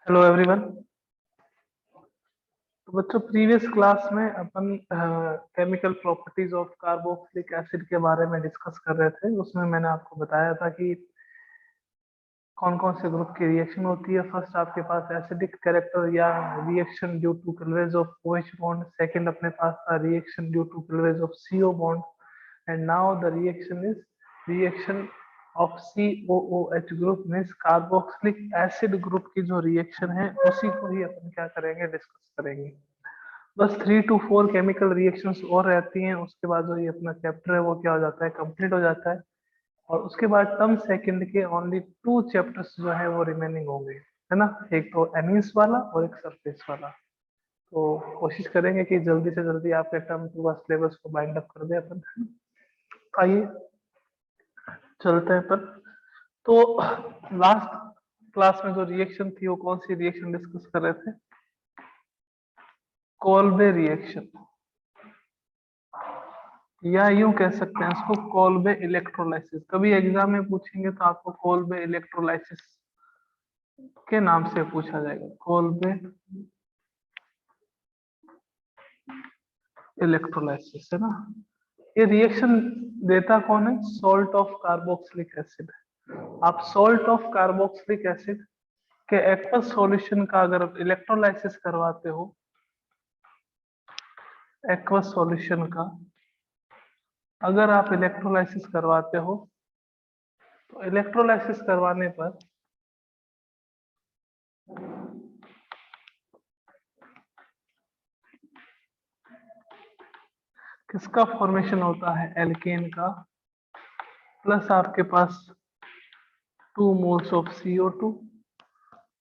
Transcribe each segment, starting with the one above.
Hello everyone. तो बच्चों previous class में अपन chemical properties of carboxylic acid के बारे में डिस्कस कर रहे थे। उसमें मैंने आपको बताया था कि कौन कौन से ग्रुप की रिएक्शन होती है। फर्स्ट आपके पास एसिडिक कैरेक्टर या reaction due to cleavage of OH bond. Second अपने पास था reaction due to cleavage of CO bond. And now the reaction is reaction of COOH group means carboxylic acid group की जो reaction है उसी को ही अपन क्या करेंगे, डिस्कस करेंगे। बस 3 to 4 केमिकल रिएक्शंस और रहती हैं, उसके बाद जो ये अपना चैप्टर है वो क्या हो जाता है, कंप्लीट हो जाता है। और उसके बाद टर्म सेकंड के ओनली 2 चैप्टर्स जो है वो रिमेनिंग होंगे, है ना। एक तो एमीन्स वाला और एक सरफेस वाला। तो कोशिश करेंगे कि जल्दी से जल्दी आपके टर्म 2 का सिलेबस को बाइंड अप कर दे अपन। आइए चलते हैं पर। तो लास्ट क्लास में जो रिएक्शन थी वो कौन सी रिएक्शन डिस्कस कर रहे थे? कोल्बे रिएक्शन, या यूं कह सकते हैं उसको कोल्बे इलेक्ट्रोलाइसिस। कभी एग्जाम में पूछेंगे तो आपको कोल्बे इलेक्ट्रोलाइसिस के नाम से पूछा जाएगा, कोल्बे इलेक्ट्रोलाइसिस, है ना। ये रिएक्शन देता कौन है? Salt of carboxylic acid. आप सॉल्ट ऑफ कार्बोक्सिलिक एसिड के एक्वस सॉल्यूशन का अगर आप इलेक्ट्रोलाइसिस करवाते हो, एक्वस सॉल्यूशन का अगर आप इलेक्ट्रोलाइसिस करवाते हो तो इलेक्ट्रोलाइसिस करवाने पर किसका फॉर्मेशन होता है? एल्केन का, प्लस आपके पास 2 moles of CO2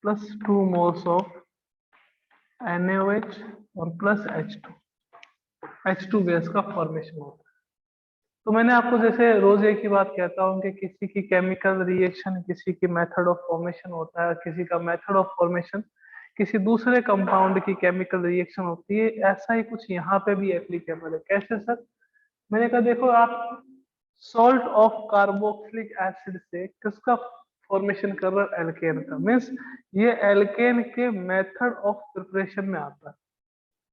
plus 2 moles of NaOH और प्लस H2 गैस का फॉर्मेशन होता है। तो मैंने आपको जैसे रोज एक ही बात कहता हूँ कि किसी की केमिकल रिएक्शन किसी की मेथड ऑफ फॉर्मेशन होता है, किसी का मेथड ऑफ फॉर्मेशन किसी दूसरे कंपाउंड की केमिकल रिएक्शन होती है। ऐसा ही कुछ यहाँ पे भी एप्लीकेबल है। कैसे सर? मैंने कहा देखो, आप सॉल्ट ऑफ कार्बोक्सिलिक एसिड से किसका फॉर्मेशन कर रहे हो? एल्केन का। मीन्स ये एल्केन के मेथड ऑफ प्रिपरेशन में आता है।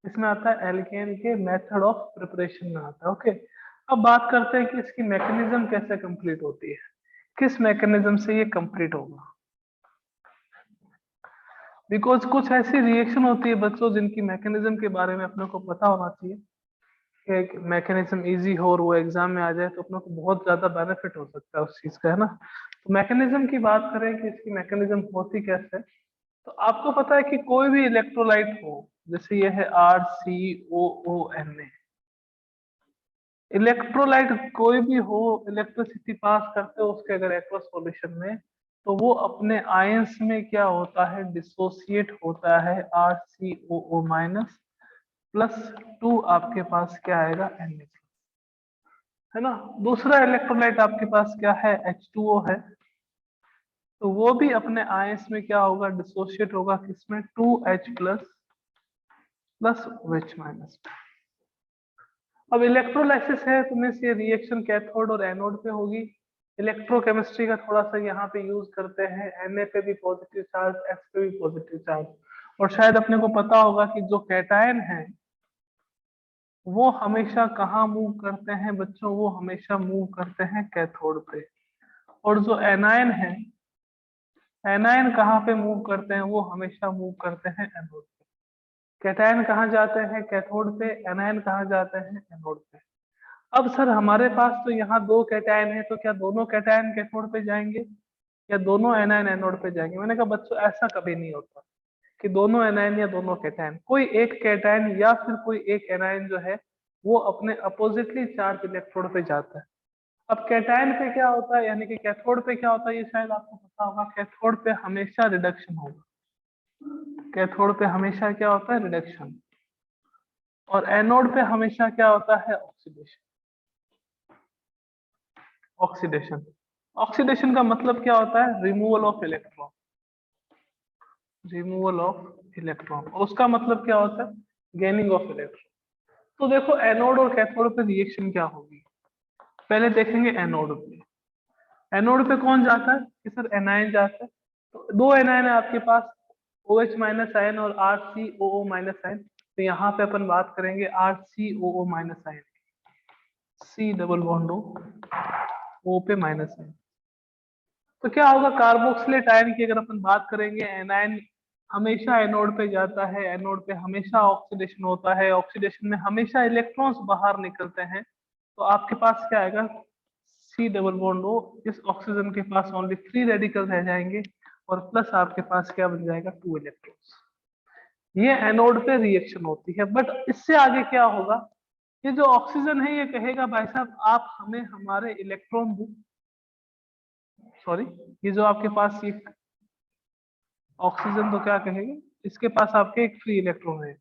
इसमें आता है एल्केन के मेथड ऑफ प्रिपरेशन में आता है। ओके, अब बात करते हैं कि इसकी मैकेनिज्म कैसे कंप्लीट होती है, किस मैकेनिज्म से ये कंप्लीट होगा। बिकॉज कुछ ऐसी रिएक्शन होती है बच्चों जिनकी मैकेनिज्म के बारे में अपने को पता होना चाहिए। एक मैकेनिज्म इजी हो और वो एग्जाम में आ जाए तो अपने को बहुत ज्यादा बेनिफिट हो सकता है उस चीज का, है ना। तो मैकेनिज्म की बात करें कि इसकी मैकेनिज्म होती कैसे, तो आपको पता है कि कोई भी इलेक्ट्रोलाइट हो, जैसे ये है RCOONA, इलेक्ट्रोलाइट कोई भी हो, इलेक्ट्रिसिटी पास करते हो उसके अगर एक्वस सॉल्यूशन में, तो वो अपने आयंस में क्या होता है, डिसोसिएट होता है RCOO माइनस प्लस 2 आपके पास क्या आएगा, Na, है ना। दूसरा इलेक्ट्रोलाइट आपके पास क्या है, H2O है, तो वो भी अपने आयंस में क्या होगा, डिसोसिएट होगा किसमें, 2H plus plus OH minus. अब इलेक्ट्रोलाइसिस है तो मीन्स ये रिएक्शन कैथोड और एनोड पे होगी। इलेक्ट्रोकेमिस्ट्री का थोड़ा सा यहाँ पे यूज करते हैं, Na पे भी पॉजिटिव चार्ज, H पे भी पॉजिटिव चार्ज। और शायद अपने को पता होगा कि जो कैटायन है वो हमेशा कहाँ मूव करते हैं बच्चों, वो हमेशा मूव करते हैं कैथोड पे। और जो एनायन है, एनायन कहाँ पे मूव करते हैं, वो हमेशा मूव करते हैं एनोड पे। कैटायन कहाँ जाते हैं, कैथोड पे। एनायन कहाँ जाते हैं, एनोड पे। अब सर हमारे पास तो यहाँ 2 कैटायन है, तो क्या दोनों कैटायन कैथोड पे जाएंगे या दोनों एनायन एनोड पे जाएंगे? मैंने कहा बच्चों ऐसा कभी नहीं होता कि दोनों एनायन या दोनों कैटायन, कोई एक कैटायन या फिर कोई एक एनायन जो है वो अपने अपोजिटली चार्ज इलेक्ट्रोड पे जाता है। अब कैटायन पे क्या होता है, यानी कि कैथोड पे क्या होता है, ये शायद आपको पता होगा, कैथोड पे हमेशा रिडक्शन होगा। कैथोड पे हमेशा क्या होता है, रिडक्शन। और एनोड पे हमेशा क्या होता है, ऑक्सीडेशन। ऑक्सीडेशन, ऑक्सीडेशन का मतलब क्या होता है, removal of electron, removal of electron. और उसका मतलब क्या होता है, गेनिंग ऑफ इलेक्ट्रॉन। तो देखो एनोड और कैथोड पे रिएक्शन क्या होगी, पहले देखेंगे एनोड पे। एनोड पे कौन जाता है कि सर एनायन जाता है। तो 2 एनायन है आपके पास, OH माइनस आयन और RCOO माइनस आयन। तो यहाँ पे अपन बात करेंगे RCOO minus ion, C double bond O पे माइनस आयन। तो क्या होगा, कार्बोक्सिलेट आयन की अगर अपन बात करेंगे, एनायन हमेशा एनोड पे जाता है, एनोड पे हमेशा ऑक्सीडेशन होता है, ऑक्सीडेशन में हमेशा इलेक्ट्रॉन्स बाहर निकलते हैं। तो आपके पास क्या आएगा, C डबल बॉन्ड O, इस ऑक्सीजन के पास ओनली 3 रेडिकल रह जाएंगे और प्लस आपके पास क्या बन जाएगा, 2 इलेक्ट्रॉन्स। ये एनोड पे रिएक्शन होती है। बट इससे आगे क्या होगा, ये जो ऑक्सीजन है ये कहेगा भाई साहब आप हमें हमारे इलेक्ट्रॉन दो, सॉरी ये जो आपके पास ये ऑक्सीजन तो क्या कहेगा, इसके पास आपके एक फ्री इलेक्ट्रॉन है।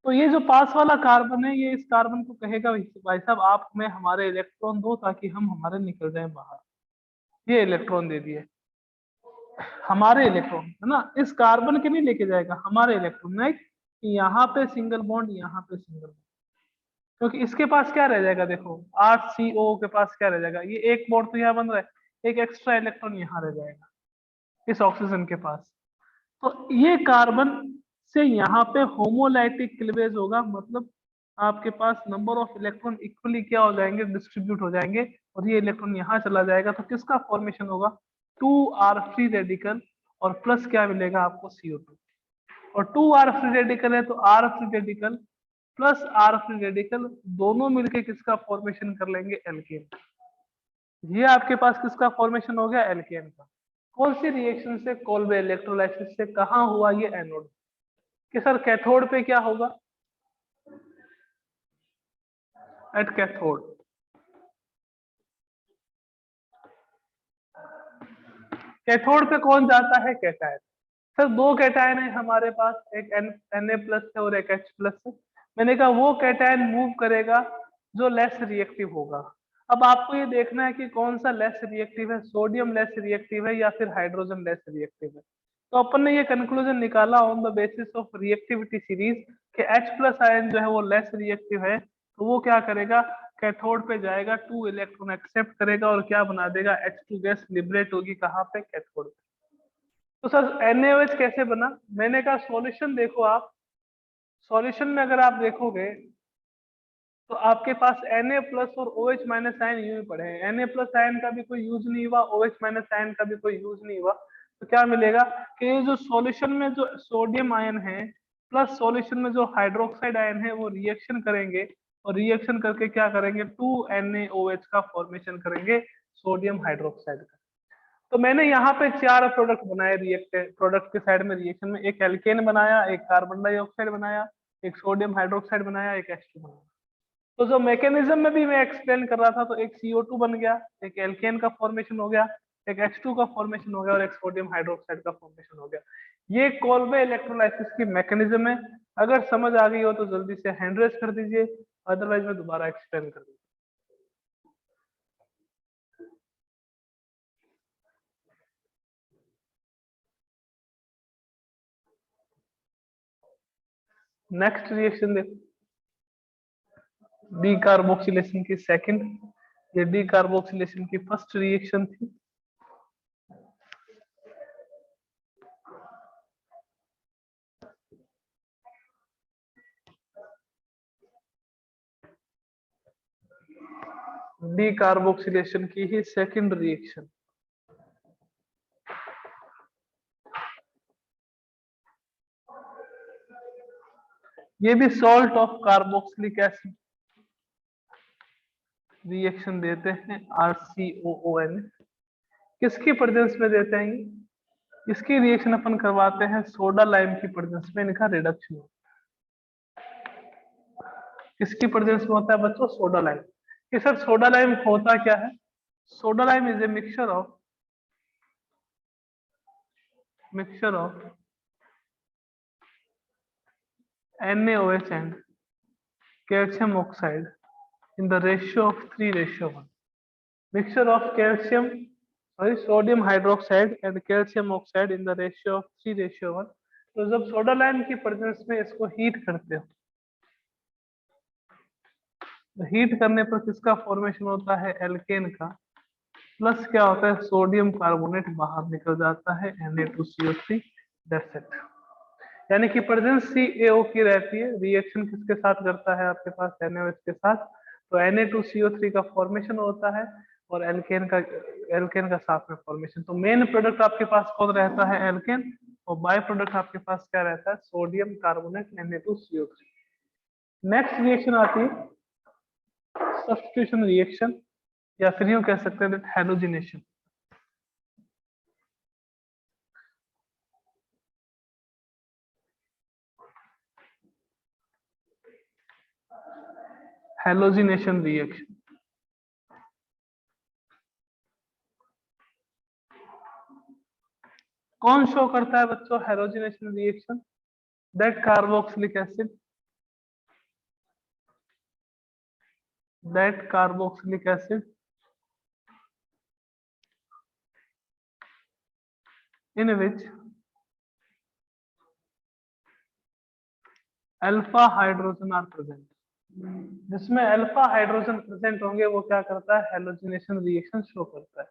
तो ये जो पास वाला कार्बन है ये इस कार्बन को कहेगा भाई साहब आप हमें हमारे इलेक्ट्रॉन दो ताकि हम हमारे निकल जाए बाहर। ये इलेक्ट्रॉन दे दिए, हमारे इलेक्ट्रॉन है ना, इस कार्बन के नहीं लेके जाएगा, हमारे इलेक्ट्रॉन नहीं, यहाँ पे सिंगल बॉन्ड, यहाँ पे सिंगल बॉन्ड। क्योंकि इसके पास क्या रह जाएगा, देखो RCO के पास क्या रह जाएगा, ये एक बॉन्ड तो यहाँ बन रहा है, एक एक्स्ट्रा इलेक्ट्रॉन यहाँ रह जाएगा इस ऑक्सीजन के पास। तो ये कार्बन से यहाँ पे होमोलाइटिक क्लीवेज होगा, मतलब आपके पास नंबर ऑफ इलेक्ट्रॉन इक्वली क्या हो जाएंगे, डिस्ट्रीब्यूट हो जाएंगे, और ये इलेक्ट्रॉन यहाँ चला जाएगा। तो किसका फॉर्मेशन होगा, 2R फ्री रेडिकल और प्लस क्या मिलेगा आपको, CO2। और 2R फ्री रेडिकल है तो R free radical plus R free radical दोनों मिलके किसका फॉर्मेशन कर लेंगे, एल्केन। ये आपके पास किसका फॉर्मेशन हो गया, एल्केन का। कौन सी रिएक्शन से, कोल्बे इलेक्ट्रोलाइसिस से। कहाँ हुआ ये, एनोड कि सर कैथोड पे क्या होगा, एट कैथोड। कैथोड पे कौन जाता है, कैटायन। सर दो कैटायन है हमारे पास, एक Na प्लस है और एक H प्लस है। मैंने कहा वो कैटायन मूव करेगा जो लेस रिएक्टिव होगा। अब आपको ये देखना है कि कौन सा लेस रिएक्टिव है, सोडियम लेस रिएक्टिव है या फिर हाइड्रोजन लेस रिएक्टिव है। तो अपन ने ये कंक्लूजन निकाला on the basis of reactivity series कि H प्लस आयन जो है वो लेस रिएक्टिव है, तो वो क्या करेगा, कैथोड पे जाएगा, 2 इलेक्ट्रॉन एक्सेप्ट करेगा और क्या बना देगा, H2 गैस लिबरेट होगी कहाँ पे, कैथोड। तो सर NaOH कैसे बना, मैंने कहा सॉल्यूशन देखो आप, सॉल्यूशन में अगर आप देखोगे तो आपके पास Na प्लस और OH माइनस आयन यूं ही पड़े हैं। Na प्लस आयन का भी कोई यूज नहीं हुआ, OH माइनस आयन का भी कोई यूज नहीं हुआ। तो क्या मिलेगा कि ये जो सॉल्यूशन में जो सोडियम आयन है प्लस सॉल्यूशन में जो हाइड्रोक्साइड आयन है वो रिएक्शन करेंगे और रिएक्शन करके क्या करेंगे, 2NaOH का फॉर्मेशन करेंगे, सोडियम हाइड्रोक्साइड का। तो मैंने यहाँ पे 4 प्रोडक्ट बनाए, रिएक्ट प्रोडक्ट के साइड में रिएक्शन में, एक एल्केन बनाया, एक कार्बन डाइऑक्साइड बनाया, एक सोडियम हाइड्रोक्साइड बनाया, एक H2 बनाया। तो जो मैकेनिज्म में भी मैं एक्सप्लेन कर रहा था, तो एक CO2 बन गया, एक एल्केन का फॉर्मेशन हो गया, एक H2 का फॉर्मेशन हो गया और एक सोडियम हाइड्रोक्साइड का फॉर्मेशन हो गया। ये कोल्बे इलेक्ट्रोलाइसिस की मैकेनिज्म है। अगर समझ आ गई हो तो जल्दी से हैंड रेज कर दीजिए, अदरवाइज मैं दोबारा एक्सप्लेन कर दूंगा। नेक्स्ट रिएक्शन देखो, डी कार्बोक्सिलेशन की सेकंड, ये डी कार्बोक्सिलेशन की फर्स्ट रिएक्शन थी। डी कार्बोक्सिलेशन की ही सेकंड रिएक्शन। ये भी salt of carboxylic acid reaction देते हैं, RCOON। किसकी प्रेजेंस में देते हैं, इसकी रिएक्शन अपन करवाते हैं सोडा लाइम की प्रेजेंस में, इनका रिडक्शन। किसकी प्रेजेंस में होता है बच्चों, सोडा लाइम। कि सर सोडा लाइम होता क्या है, soda lime is a mixture of NaOH and calcium oxide in the ratio of 3:1. Mixture of sodium hydroxide and calcium oxide in the ratio of 3:1। तो जब सोडा लाइम की presence में इसको heat करते हो, तो हीट करने पर किसका फॉर्मेशन होता है, एल्केन का, प्लस क्या होता है, सोडियम कार्बोनेट बाहर निकल जाता है, Na2CO3। That's it. यानी कि प्रेजेंस CaO की रहती है, रिएक्शन किसके साथ करता है आपके पास NaOH के साथ, तो Na2CO3 का फॉर्मेशन होता है और एल्केन का साथ में फॉर्मेशन। तो मेन प्रोडक्ट आपके पास कौन रहता है? एल्केन, और बाय प्रोडक्ट आपके पास क्या रहता है? Sodium carbonate Na2CO3। Next reaction आती है सब्स्टिट्यूशन रिएक्शन, या फिर यूं कह सकते हैं हेलोजिनेशन। हेलोजिनेशन रिएक्शन कौन शो करता है बच्चों? Halogenation reaction that carboxylic acid, that carboxylic acid in which alpha hydrogen are present, जिसमें अल्फा हाइड्रोजन प्रेजेंट होंगे वो क्या करता है? हेलोजिनेशन रिएक्शन शो करता है।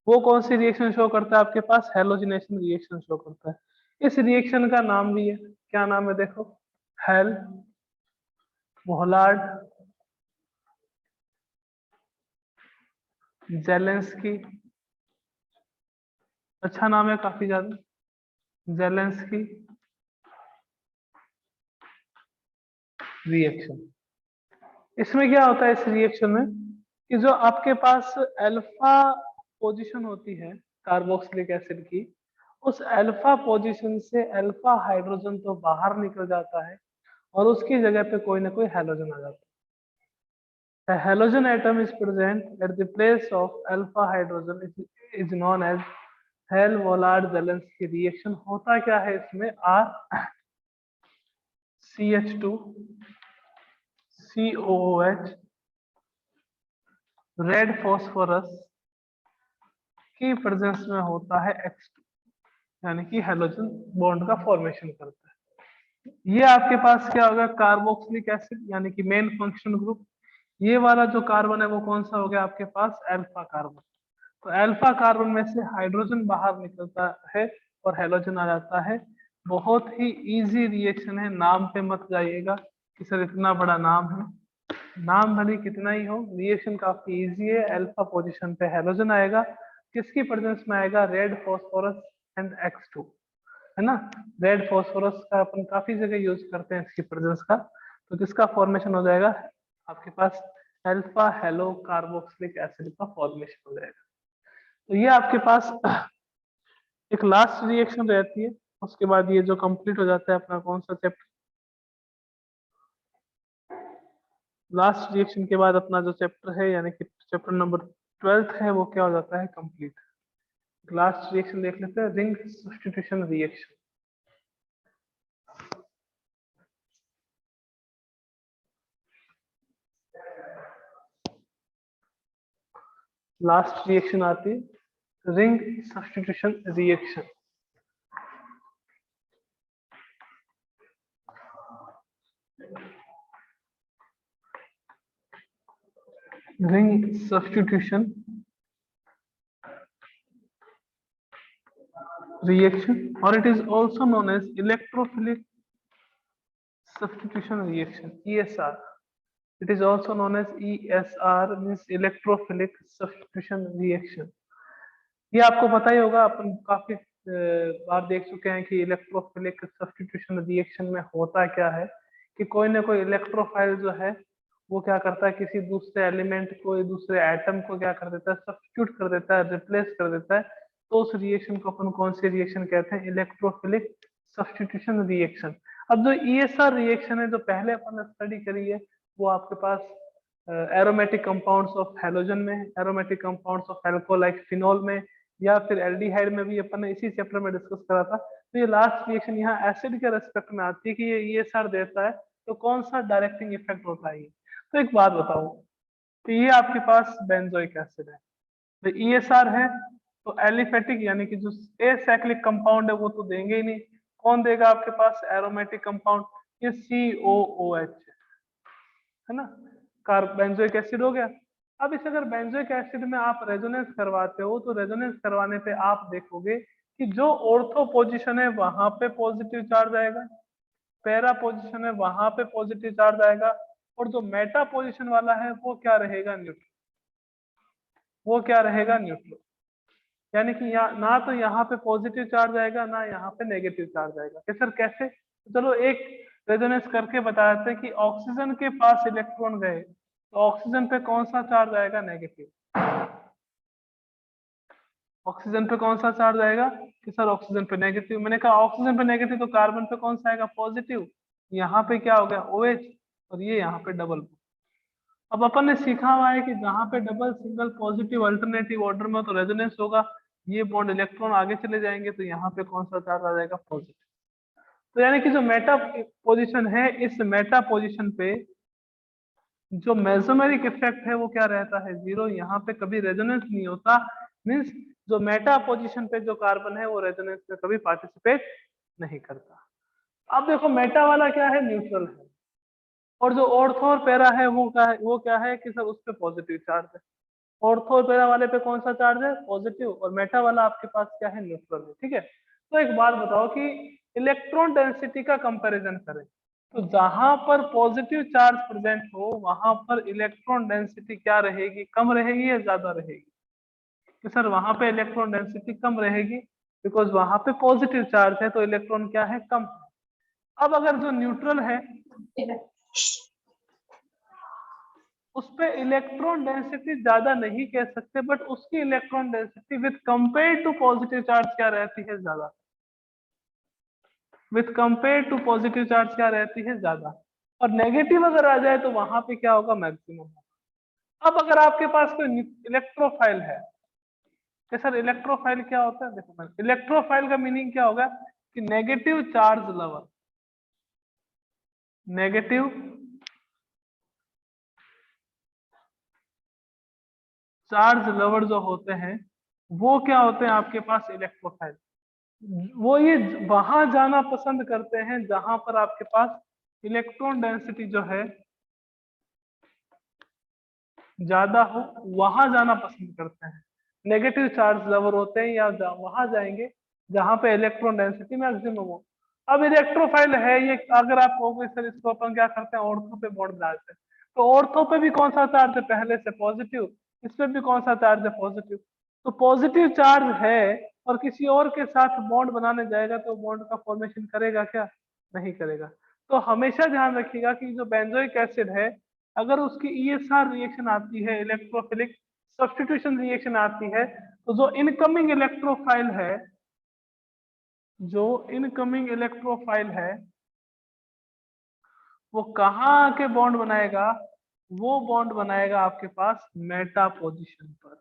वो कौन सी रिएक्शन शो करता है आपके पास? हेलोजिनेशन रिएक्शन शो करता है। इस रिएक्शन का नाम भी है, क्या नाम है देखो? हेल मोहलार्ड जेलेंस्की, अच्छा नाम है काफी ज्यादा, जेलेंस्की रिएक्शन। इसमें क्या होता है इस रिएक्शन में कि जो आपके पास अल्फा पोजीशन होती है कार्बोक्सिलिक एसिड की, उस अल्फा पोजीशन से अल्फा हाइड्रोजन तो बाहर निकल जाता है और उसकी जगह पे कोई ना कोई हेलोजन आ जाता है। A halogen atom is present at the place of alpha hydrogen is known as Hell-Vollard-Zelinsky reaction। होता क्या है इसमें? R CH2 COOH red phosphorus की प्रेजेंस में होता है X2, यानी कि हेलोजन बॉन्ड का फॉर्मेशन करता है। ये आपके पास क्या होगा? कार्बोक्सिलिक एसिड, यानी कि मेन फंक्शन ग्रुप। ये वाला जो कार्बन है वो कौन सा हो गया आपके पास? Alpha carbon. तो अल्फा कार्बन में से हाइड्रोजन बाहर निकलता है और हेलोजन आ जाता है। बहुत ही इजी रिएक्शन है, नाम पे मत जाइएगा कि सर इतना बड़ा नाम है। नाम भले कितना ही हो, रिएक्शन काफी इजी है। अल्फा पोजीशन पे हेलोजन आएगा, किसकी प्रेजेंस में आएगा? रेड फॉस्फोरस एंड X2, है ना। रेड फॉस्फोरस का अपन काफी जगह यूज करते हैं इसकी प्रेजेंस का। तो किसका फॉर्मेशन हो जाएगा आपके पास? अल्फा हेलो कार्बोक्सिलिक एसिड का फॉर्मेशन हो जाएगा। तो ये आपके पास एक लास्ट रिएक्शन रहती है, उसके बाद ये जो कंप्लीट हो जाता है अपना कौन सा चैप्टर, लास्ट रिएक्शन के बाद अपना जो चैप्टर है यानी कि चैप्टर नंबर 12 है वो क्या हो जाता है? कंप्लीट। लास्ट रिएक्शन देख लेते हैं, ring substitution reaction. Last reaction आती है ring substitution reaction. Ring substitution reaction, or it is also known as electrophilic substitution reaction, ESR। It is also known as ESR, means electrophilic substitution reaction। ये आपको पता ही होगा, अपन काफी बार देख चुके हैं कि इलेक्ट्रोफिलिक सब्स्टिट्यूशन रिएक्शन में होता क्या है कि कोई ना कोई इलेक्ट्रोफाइल जो है वो क्या करता है, किसी दूसरे एलिमेंट को, दूसरे एटम को क्या कर देता है? सब्स्टिट्यूट कर देता है, रिप्लेस कर देता है। तो उस रिएक्शन को अपन कौन सी रिएक्शन कहते हैं? Electrophilic substitution reaction. अब जो ESR रिएक्शन है जो पहले अपन ने स्टडी करी है, वो आपके पास एरोमेटिक कंपाउंड्स ऑफ हेलोजन में, aromatic compounds of alcohol like phenol में, या फिर एल्डिहाइड में भी अपन ने इसी चैप्टर में डिस्कस करा था। तो ये लास्ट रिएक्शन यहाँ एसिड के रेस्पेक्ट में आती है कि ये ESR देता है, तो कौन सा डायरेक्टिंग इफेक्ट होता है ये? तो एक बात बताओ, तो ये आपके पास बेंजोइक एसिड है, तो ESR है, तो एलिफेटिक यानी कि जो एसाइक्लिक कंपाउंड है वो तो देंगे ही नहीं। कौन देगा आपके पास? एरोमेटिक कंपाउंड, ये COOH है ना, बेंजोइक एसिड हो गया। अब इस अगर बेंजोइक एसिड में आप रेजोनेंस करवाते हो तो रेजोनेंस करवाने पे आप देखोगे कि जो ऑर्थो पोजीशन है वहां पे पॉजिटिव चार्ज आएगा, पैरा पोजीशन है वहां पे पॉजिटिव चार्ज आएगा, और जो मेटा पोजीशन वाला है वो क्या रहेगा, न्यूट्रल। वो क्या रहेगा, न्यूट्रल। यानी कि ना तो यहाँ पे पॉजिटिव चार्ज आएगा ना यहाँ पे नेगेटिव चार्ज आएगा। कि सर कैसे? तो चलो एक रेजोनेंस करके बताते हैं कि ऑक्सीजन के पास इलेक्ट्रॉन गए तो ऑक्सीजन पे कौन सा चार्ज आएगा, नेगेटिव। ऑक्सीजन पे कौन सा चार्ज आएगा, कि सर ऑक्सीजन पे नेगेटिव। मैंने कहा ऑक्सीजन पे नेगेटिव तो कार्बन पे कौन सा आएगा, पॉजिटिव। यहाँ पे क्या हो गया, OH, और ये यहाँ पे डबल। अब अपन ने सीखा हुआ है कि जहाँ पे double single positive alternative order में तो रेजोनेंस होगा, ये बॉन्ड इलेक्ट्रॉन आगे चले जाएंगे तो यहाँ पे कौन सा चार्ज आ जाएगा, पॉजिटिव। तो यानी कि जो मेटा पोजीशन है, इस मेटा पोजीशन पे जो मेसोमेरिक इफेक्ट है वो क्या रहता है, 0। यहाँ पे कभी रेजोनेंस नहीं होता। मींस जो मेटा पोजीशन पे जो कार्बन है वो रेजोनेंस में कभी पार्टिसिपेट नहीं करता। अब देखो मेटा वाला क्या है, न्यूट्रल है, और जो ऑर्थो और पैरा है वो क्या है कि सब उस पे पॉजिटिव चार्ज है। ऑर्थो और पैरा वाले पे कौन सा चार्ज है, पॉजिटिव, और मेटा वाला आपके पास क्या है, न्यूट्रल है। ठीक है। तो एक बात बताओ कि इलेक्ट्रॉन डेंसिटी का कंपैरिजन करें तो जहां पर पॉजिटिव चार्ज प्रेजेंट हो वहां पर इलेक्ट्रॉन डेंसिटी क्या रहेगी, कम रहेगी या ज्यादा रहेगी। तो सर वहां पे इलेक्ट्रॉन डेंसिटी कम रहेगी, बिकॉज वहां पे पॉजिटिव चार्ज है तो इलेक्ट्रॉन क्या है, कम। अब अगर जो न्यूट्रल है उस पे इलेक्ट्रॉन डेंसिटी ज्यादा नहीं कह सकते, बट उसकी electron density with compare to positive charge क्या रहती है, ज्यादा। With compare to positive charge क्या रहती है, ज्यादा। और नेगेटिव अगर आ जाए तो वहां पे क्या होगा, मैक्सिमम होगा। अब अगर आपके पास कोई इलेक्ट्रोफाइल है, कि सर इलेक्ट्रोफाइल क्या होता है, देखो इलेक्ट्रोफाइल का मीनिंग क्या होगा कि negative charge lover. Negative charge lover जो होते हैं वो क्या होते हैं आपके पास, इलेक्ट्रोफाइल। वो ये वहां जाना पसंद करते हैं जहां पर आपके पास इलेक्ट्रॉन डेंसिटी जो है ज्यादा हो, वहां जाना पसंद करते हैं। नेगेटिव चार्ज लवर होते हैं या वहां जाएंगे जहां पे इलेक्ट्रॉन डेंसिटी मैक्सिमम हो। अब इलेक्ट्रोफाइल है ये, अगर आप कहोगे सर इसको अपन क्या करते हैं, ऑर्थो पे बॉन्ड डालते हैं, तो ऑर्थो पे भी कौन सा चार्ज है, पहले से पॉजिटिव। इस पे भी कौन सा चार्ज है, पॉजिटिव। तो पॉजिटिव चार्ज है और किसी और के साथ बॉन्ड बनाने जाएगा तो बॉन्ड का फॉर्मेशन करेगा क्या, नहीं करेगा। तो हमेशा ध्यान रखिएगा कि जो बेंजोइक एसिड है अगर उसकी ESR रिएक्शन आती है, इलेक्ट्रोफिलिक सब्स्टिट्यूशन रिएक्शन आती है, तो जो इनकमिंग इलेक्ट्रोफाइल है, जो इनकमिंग इलेक्ट्रोफाइल है वो कहाँ आके बॉन्ड बनाएगा, वो बॉन्ड बनाएगा आपके पास मेटा पोजीशन पर।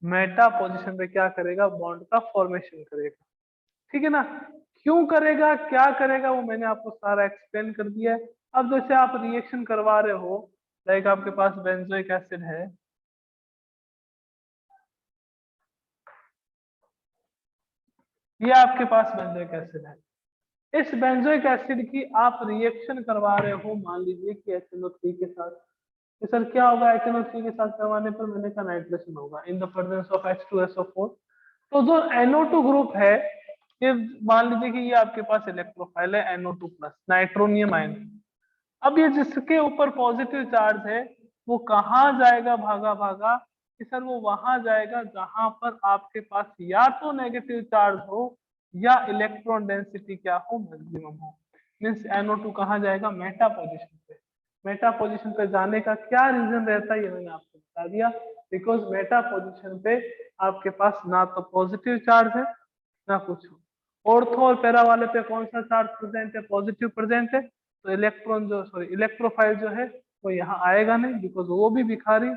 मेटा पोजीशन पे क्या करेगा, बॉन्ड का फॉर्मेशन करेगा। ठीक है ना। क्यों करेगा, क्या करेगा, वो मैंने आपको सारा एक्सप्लेन कर दिया है। अब जैसे आप रिएक्शन करवा रहे हो, लाइक आपके पास बेंजोइक एसिड है, ये आपके पास बेंजोइक एसिड है। इस बेंजोइक एसिड की आप रिएक्शन करवा रहे हो, मान लीजिए कि HNO3 के साथ। तो सर क्या होगा HNO3 के साथ करवाने पर, मैंने कहा नाइट्रेशन होगा in the presence of H2SO4। तो जो NO2 ग्रुप है, ये मान लीजिए कि ये आपके पास इलेक्ट्रोफाइल है NO2 प्लस नाइट्रोनियम आयन। अब ये जिसके ऊपर पॉजिटिव चार्ज है वो कहाँ जाएगा, भागा भागा, कि सर वो वहां जाएगा जहां पर आपके पास या तो नेगेटिव चार्ज हो या इलेक्ट्रॉन डेंसिटी क्या हो, मैक्सिमम हो। मीन्स NO2 कहाँ जाएगा, मेटा पोजीशन पे। मेटा पोजीशन पे जाने का क्या रीजन रहता है, ये मैंने आपको बता दिया। बिकॉज मेटा पोजीशन पे आपके पास ना तो पॉजिटिव चार्ज है ना कुछ हो। ऑर्थो और पैरा वाले पे कौन सा चार्ज प्रेजेंट है, पॉजिटिव प्रेजेंट है, तो इलेक्ट्रॉन जो सॉरी इलेक्ट्रोफाइल जो है वो यहाँ आएगा नहीं, बिकॉज वो भी भिखारी,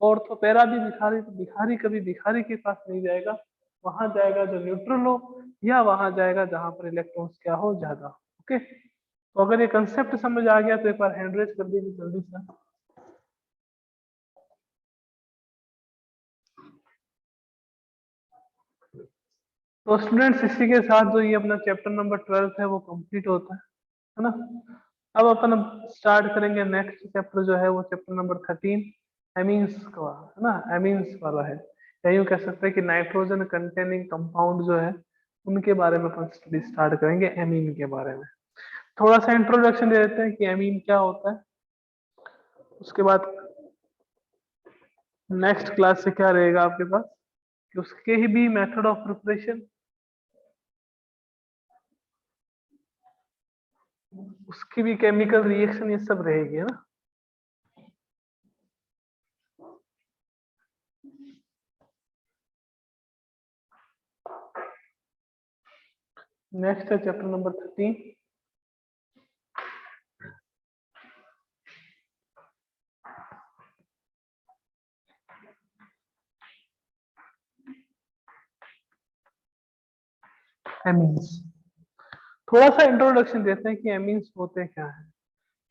ऑर्थो पैरा भी भिखारी, तो भिखारी कभी भिखारी के पास नहीं जाएगा। वहां जाएगा जो न्यूट्रल हो, या वहां जाएगा जहां पर इलेक्ट्रॉन्स क्या हो, ज्यादा। ओके। तो अगर ये कंसेप्ट समझ आ गया तो एक बार हैंड रेज कर दीजिए जल्दी से। तो स्टूडेंट्स इसी के साथ जो ये अपना चैप्टर नंबर 12 है वो कंप्लीट होता है ना। अब अपन स्टार्ट करेंगे नेक्स्ट चैप्टर जो है वो चैप्टर नंबर 13 एमीन्स का, है ना, एमीन्स वाला है। या यूं कह सकते हैं कि नाइट्रोजन कंटेनिंग कंपाउंड जो है उनके बारे में अपन स्टडी स्टार्ट करेंगे, एमीन के बारे में। थोड़ा सा इंट्रोडक्शन दे देते हैं कि एमीन क्या होता है, उसके बाद नेक्स्ट क्लास से क्या रहेगा आपके पास कि उसके ही भी मेथड ऑफ प्रिपरेशन, उसकी भी केमिकल रिएक्शन, ये सब रहेगी, है ना। नेक्स्ट है चैप्टर नंबर 13। एमीन्स। थोड़ा सा इंट्रोडक्शन देते हैं कि एमीन्स होते क्या है,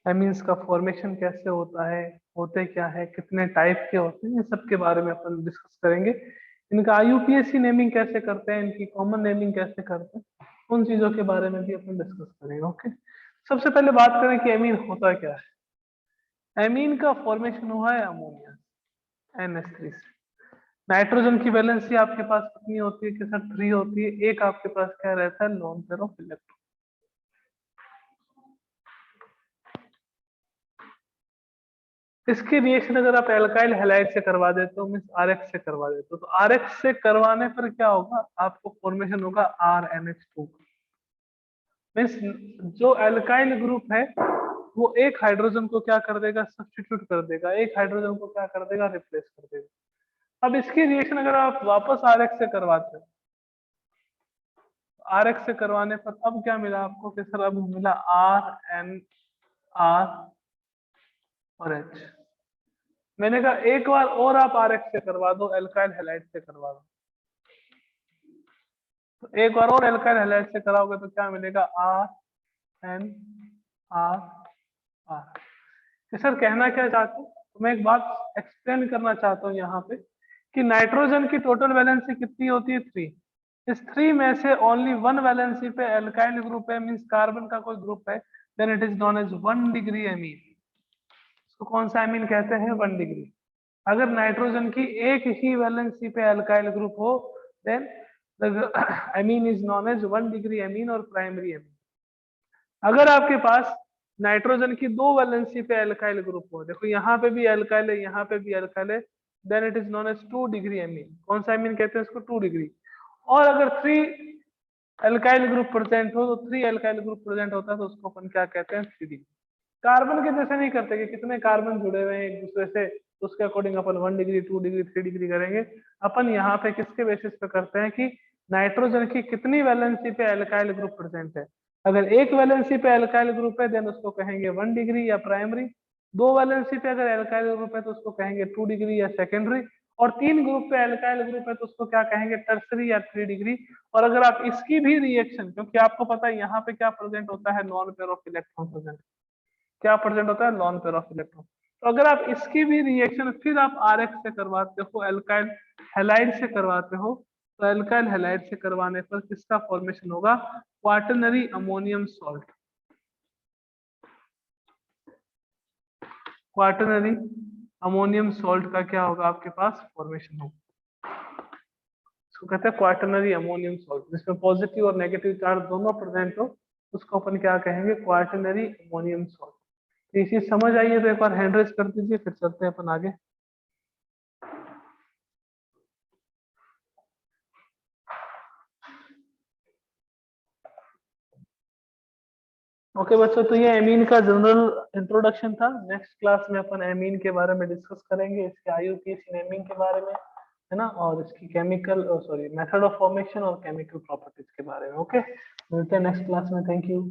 एमीन्स का फॉर्मेशन कैसे होता है, होते क्या है, कितने टाइप के होते हैं, इन सब के बारे में अपन डिस्कस करेंगे। इनका IUPAC नेमिंग कैसे करते हैं, इनकी कॉमन नेमिंग कैसे करते हैं, उन चीजों के बारे में भी अपन डिस्कस करेंगे। ओके, सबसे पहले बात करें कि एमीन होता क्या है। एमीन का फॉर्मेशन हुआ है अमोनिया NH3 से। नाइट्रोजन की वैलेंसी आपके पास कितनी होती है कि सर 3 होती है, एक आपके पास क्या रहता है, लोन पेयर ऑफ इलेक्ट्रॉन। इसकी रिएक्शन अगर आप एल्काइल हैलाइड से करवा देते हो, मीन्स RX से करवा देते हो, तो RX से करवाने पर क्या होगा, आपको फॉर्मेशन होगा RNH2। मीन्स जो एल्काइल ग्रुप है वो एक हाइड्रोजन को क्या कर देगा, सब्स्टिट्यूट कर देगा, एक हाइड्रोजन को क्या कर देगा, रिप्लेस कर देगा। अब इसकी रिएक्शन अगर आप वापस RX से करवाते हो, RX से करवाने पर अब क्या मिला आपको कि सर अब मिला RNR और H। मैंने कहा एक बार और आप RX से करवा दो, एल्काइल हैलाइड से करवा दो, तो एक बार और एल्काइल हैलाइड से कराओगे तो क्या मिलेगा, RNR। सर कहना क्या चाहते हो, तो मैं एक बात एक्सप्लेन करना चाहता हूँ यहाँ पे कि नाइट्रोजन की टोटल वैलेंसी कितनी होती है, 3। इस 3 में से ओनली 1 वैलेंसी पे एल्काइल ग्रुप है, मींस कार्बन का कोई ग्रुप है, then it is known as 1 degree amine. इसको कौन सा एमीन कहते हैं, 1 डिग्री। अगर नाइट्रोजन की एक ही वैलेंसी पे एल्काइल ग्रुप हो, then amine is known as 1 degree amine और प्राइमरी एमीन। अगर आपके पास नाइट्रोजन की 2 वैलेंसी पे एल्काइल ग्रुप हो, देखो यहाँ पे भी एल्काइल है, यहाँ पे भी एल्काइल है, then it is known as 2 degree amine. कौन सा एमीन कहते हैं इसको, 2 डिग्री। और अगर 3 एल्काइल ग्रुप प्रेजेंट हो, तो 3 एल्काइल ग्रुप प्रेजेंट होता है तो उसको अपन क्या कहते हैं, 3 डिग्री। कार्बन के जैसे नहीं करते कि कितने कार्बन जुड़े हुए हैं एक दूसरे से, तो उसके अकॉर्डिंग अपन 1 डिग्री 2 डिग्री 3 डिग्री करेंगे। अपन यहाँ पे किसके बेसिस पे करते हैं कि नाइट्रोजन की कितनी वैलेंसी पे एल्काइल ग्रुप प्रेजेंट है। अगर एक वैलेंसी पे एल्काइल ग्रुप है देन उसको कहेंगे 1 डिग्री या प्राइमरी। 2 वैलेंसी पे अगर एल्काइल ग्रुप है तो उसको कहेंगे 2 डिग्री या सेकेंडरी। और 3 ग्रुप पे एल्काइल ग्रुप है तो उसको क्या कहेंगे, टर्सरी या 3 डिग्री। और अगर आप इसकी भी रिएक्शन, क्योंकि आपको पता है यहाँ पे क्या प्रेजेंट होता है, non pair of electron present, क्या प्रेजेंट होता है, लॉन पेयर ऑफ इलेक्ट्रॉन। तो अगर आप इसकी भी रिएक्शन फिर आप RX से करवाते हो, एल्काइल हैलाइड से करवाते हो, तो एल्काइल हैलाइड से करवाने पर किसका फॉर्मेशन होगा, quaternary ammonium salt. Quaternary ammonium salt का क्या होगा आपके पास, फॉर्मेशन होगा। इसको कहते हैं क्वाटरनरी अमोनियम सॉल्ट, जिसमें पॉजिटिव और नेगेटिव चार्ज दोनों प्रेजेंट हो, उसको अपन क्या कहेंगे, क्वाटरनरी अमोनियम सॉल्ट। तो ये चीज समझ आई है तो एक बार हैंड रेस कर दीजिए, फिर चलते हैं अपन आगे। ओके बच्चों, तो ये एमीन का जनरल इंट्रोडक्शन था। नेक्स्ट क्लास में अपन एमीन के बारे में डिस्कस करेंगे, इसके IUPAC नेमिंग के बारे में, है ना, और इसकी chemical sorry method of formation और केमिकल प्रॉपर्टीज के बारे में। ओके, मिलते हैं नेक्स्ट क्लास में। Thank you.